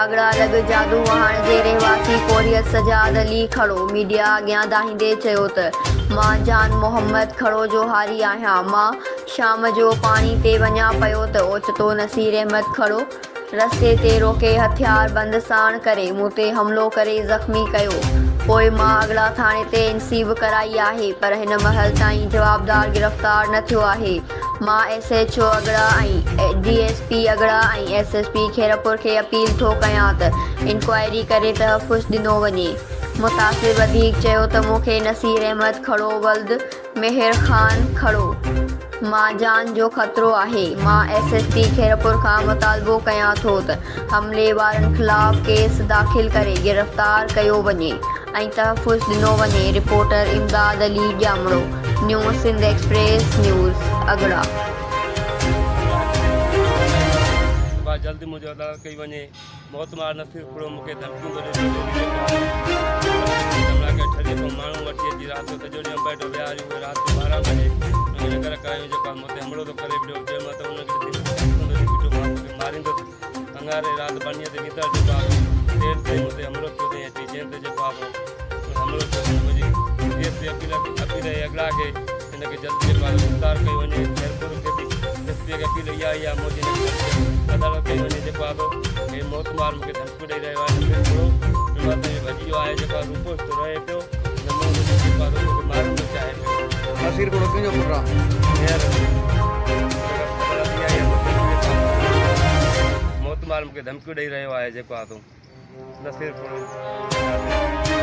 अगड़ा लॻ जादू वहाण जे रहवासी कोरियत सजाद अली खड़ो मीडिया अॻियां दाहींदे चयो त मां जान मोहम्मद खड़ो जो हारी आहियां। मां शाम जो पाणी ते वञा पियो त ओचितो नसीर अहमद खड़ो रस्ते ते रोके हथियार बंद साण करे मूं ते हमिलो करे ज़ख़्मी कयो। पोइ मां अगड़ा थाणे ते इंसीब कराई आहे पर हिन महल ताईं जवाबदार गिरफ़्तार न थियो आहे। मां SHO अगड़ा ऐं DSP अगड़ा ऐं SSP खैरपुर खे अपील थो कयां त इंक्वायरी करे तहफ़्फ़ुज़ ॾिनो वञे। मुतासिर वधीक चयो त मूंखे नसीर अहमद खड़ो वल्द मेहर ख़ान खड़ो मां जान जो ख़तरो आहे। मां SSP खैरपुर खां मुतालबो कयां थो त हमले वारनि ख़िलाफ़ केस दाख़िल करे गिरफ़्तार कयो वञे ऐं तहफ़्फ़ुज़ ॾिनो वञे। Reporter Imdad Ali Jamro, news Sindh Express News अगड़ा। जल्दी मुझे अदालत कई वञे। मोतमार नसीर खड़ो मूंखे धमकियूं माण्हू वठी अची राति जो सॼो ॾींहुं बैठो विया उहे राति जो 12 बजे हुनजे घर करायूं जेको मूं ते हमिलो थो करे पियो चयो मां त हुनखे मारींदुसि। अंगारे राति पाणीअ ते नींदर जेको आहे देरि ताईं मूं ते हमिलो थियो अथई अची जंहिं ते जेको आहे हमिलो थियो मुंहिंजी DSP अपील अगड़ा खे हिनखे जल्दी जेको आहे गिरफ़्तार कयो वञे। खैरपुर खे बि SSP खे अपील इहा ई आहे मोदी अदालत कई वञे जेको आहे हे मोतमार मूंखे धमकियूं ॾेई रहियो आहे। मूंखे थोरो भॼी वियो आहे जेको आहे रूपोस थो रहे पियो जेको आहे मूंखे मारण थो चाहे पियो। नसीर खड़ो कंहिंजो पुटु आहे? मोतमार मूंखे धमकियूं ॾेई रहियो आहे जेको आहे तूं नसीर खड़ो।